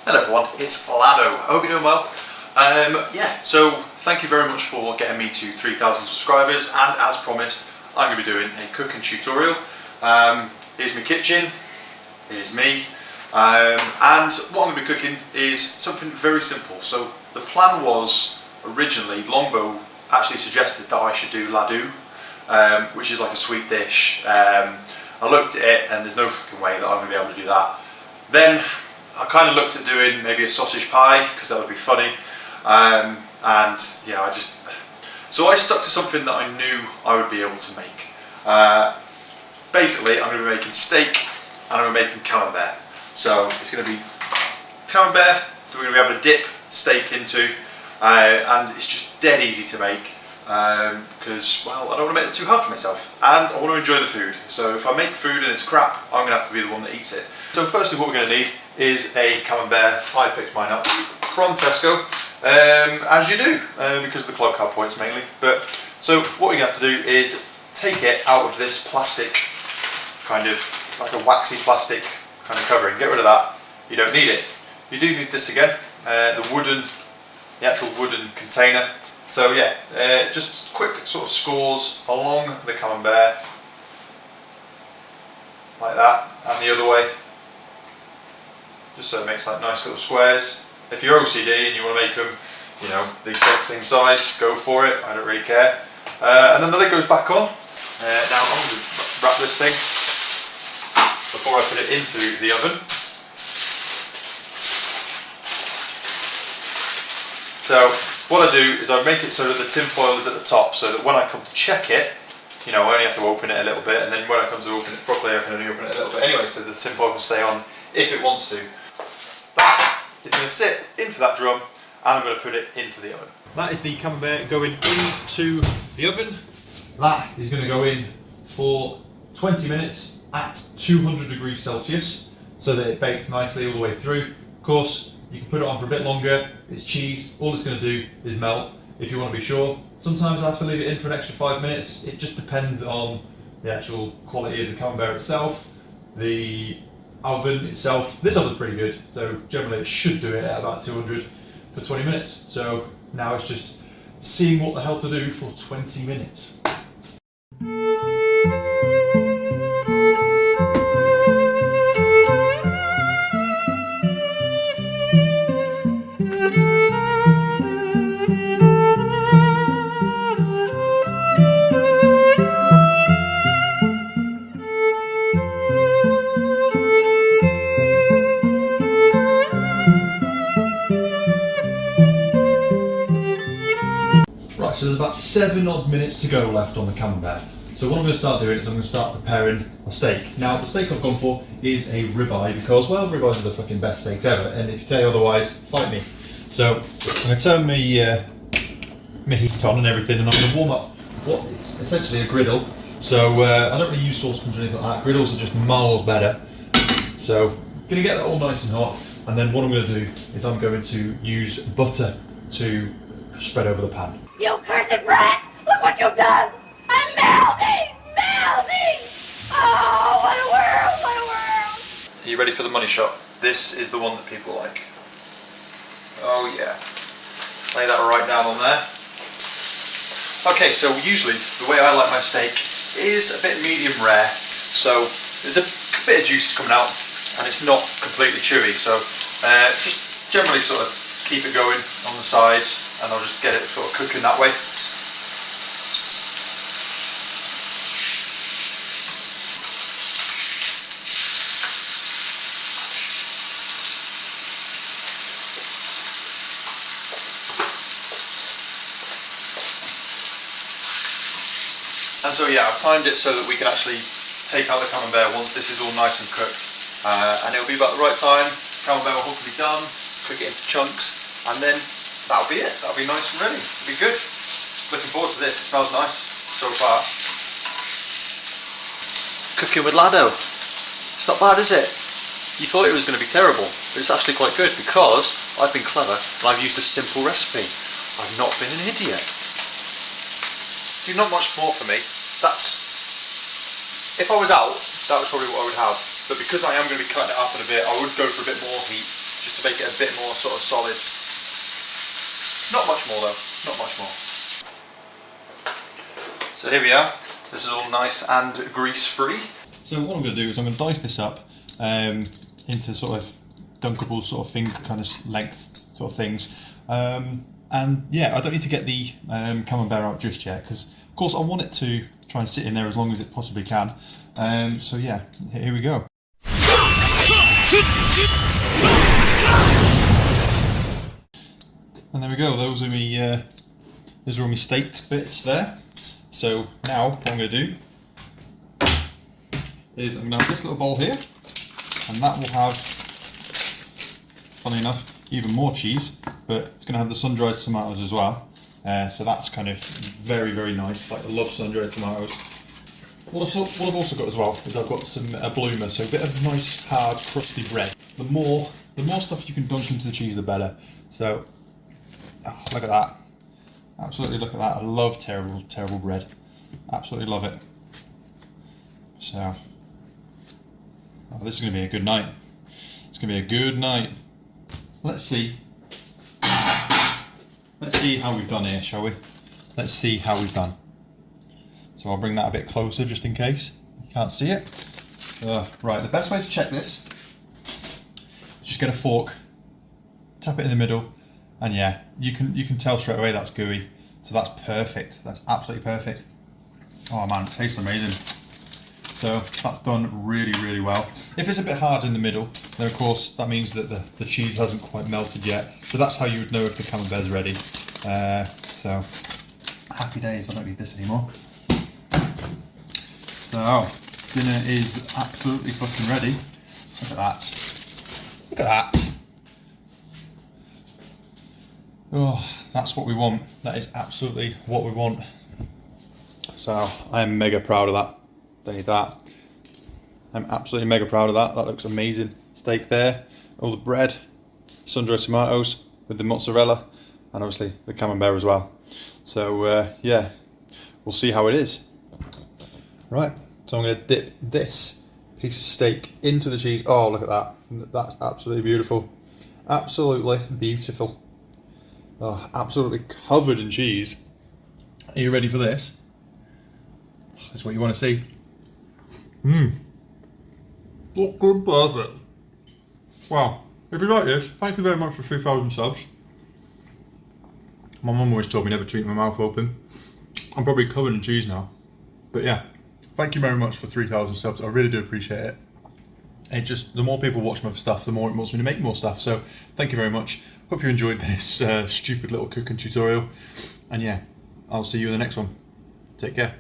Hello everyone, it's Lado. I hope you're doing well. So thank you very much for getting me to 3,000 subscribers, and as promised, I'm going to be doing a cooking tutorial. Here's my kitchen, here's me, and what I'm going to be cooking is something very simple. So the plan was originally, Longbow actually suggested that I should do laddu, which is like a sweet dish. I looked at it and there's no fucking way that I'm going to be able to do that. Then I kind of looked at doing maybe a sausage pie, because that would be funny, and yeah, so I stuck to something that I knew I would be able to make. Basically, I'm going to be making steak and I'm going to be making camembert. So it's going to be camembert that we're going to be able to dip steak into, and it's just dead easy to make, because, well, I don't want to make it too hard for myself, and I want to enjoy the food. So if I make food and it's crap, I'm going to have to be the one that eats it. So firstly, what we're going to need is a camembert. I picked mine up from Tesco, as you do, because of the club card points mainly. But so what we're going to have to do is take it out of this plastic, kind of like a waxy plastic kind of covering. Get rid of that. You don't need it. You do need this again, the actual wooden container. So yeah, just quick sort of scores along the camembert, like that, and the other way, just so it makes like nice little squares. If you're OCD and you want to make them, you know, the exact same size, go for it. I don't really care. And then the lid goes back on. Now I'm going to wrap this thing before I put it into the oven. So what I do is I make it so that the tin foil is at the top, so that when I come to check it, you know, I only have to open it a little bit, and then when I come to open it properly, I can only open it a little bit anyway, so the tin foil can stay on if it wants to. That is going to sit into that drum, and I'm going to put it into the oven. That is the camembert going into the oven. That is going to go in for 20 minutes at 200 degrees Celsius, so that it bakes nicely all the way through. Of course, you can put it on for a bit longer. It's cheese. All it's going to do is melt, if you want to be sure. Sometimes I have to leave it in for an extra 5 minutes. It just depends on the actual quality of the camembert itself, the oven itself. This oven's pretty good, so generally it should do it at about 200 for 20 minutes. So now it's just seeing what the hell to do for 20 minutes. Right, so there's about 7 odd minutes to go left on the camembert. So what I'm going to start doing is I'm going to start preparing my steak. Now the steak I've gone for is a ribeye, because, well, ribeyes are the fucking best steaks ever, and if you tell you otherwise, fight me. So I'm going to turn my heat on and everything, and I'm going to warm up what is essentially a griddle. So I don't really use saucepans or anything like that. Griddles are just miles better. So I'm going to get that all nice and hot, and then what I'm going to do is I'm going to use butter to spread over the pan. You cursed brat! Look what you've done! I'm melting! Melting! Oh, what a world! What a world! Are you ready for the money shot? This is the one that people like. Oh yeah. Lay that right down on there. Okay, so usually the way I like my steak is a bit medium rare. So there's a bit of juice coming out and it's not completely chewy. So just generally sort of keep it going on the sides, and I'll just get it sort of cooking that way. And so yeah, I've timed it so that we can actually take out the camembert once this is all nice and cooked. And it'll be about the right time. Camembert will hopefully be done, cook it into chunks, and then that'll be it. That'll be nice and ready. It'll be good. Looking forward to this. It smells nice so far. Cooking with Lado. It's not bad, is it? You thought it was going to be terrible, but it's actually quite good, because I've been clever and I've used a simple recipe. I've not been an idiot. See, not much more for me. If I was out, that was probably what I would have. But because I am going to be cutting it up in a bit, I would go for a bit more heat. just to make it a bit more sort of solid. Not much more though, not much more. So here we are. This is all nice and grease-free. So what I'm going to do is I'm going to dice this up into sort of dunkable sort of finger kind of length sort of things. And yeah, I don't need to get the camembert out just yet because of course I want it to try and sit in there as long as it possibly can. So yeah, here we go. And there we go, those are all my steak bits there. So now what I'm going to do is I'm going to have this little bowl here, and that will have, funny enough, even more cheese, but it's going to have the sun-dried tomatoes as well. So that's kind of very, very nice. Like, I love sun-dried tomatoes. What I've also got as well is I've got some bloomer, so a bit of nice, hard, crusty bread. The more stuff you can dunk into the cheese, the better. So, oh, look at that. Absolutely look at that. I love terrible, terrible bread. Absolutely love it. So, oh, this is going to be a good night. It's going to be a good night. Let's see. Let's see how we've done here, shall we? Let's see how we've done. So I'll bring that a bit closer just in case you can't see it. Right, the best way to check this, just get a fork, tap it in the middle, and yeah, you can tell straight away that's gooey. So that's perfect. That's absolutely perfect. Oh man, it tastes amazing. So that's done really, really well. If it's a bit hard in the middle, then of course that means that the cheese hasn't quite melted yet. So that's how you would know if the camembert's ready. So happy days, I don't need this anymore. So dinner is absolutely fucking ready. Look at that. Look at that. Oh, that's what we want. That is absolutely what we want. So I am mega proud of that. Don't need that. I'm absolutely mega proud of that. That looks amazing. Steak there, all the bread, sun-dried tomatoes with the mozzarella, and obviously the camembert as well. So yeah, we'll see how it is. Right, so I'm going to dip this piece of steak into the cheese. Oh, look at that. That's absolutely beautiful. Absolutely beautiful. Oh, absolutely covered in cheese. Are you ready for this? That's what you want to see. What good perfect. Wow. If you like this, thank you very much for 3,000 subs. My mum always told me never to eat my mouth open. I'm probably covered in cheese now. But yeah, thank you very much for 3,000 subs. I really do appreciate it. It just, the more people watch my stuff, the more it wants me to make more stuff. So thank you very much. Hope you enjoyed this stupid little cooking tutorial. And yeah, I'll see you in the next one. Take care.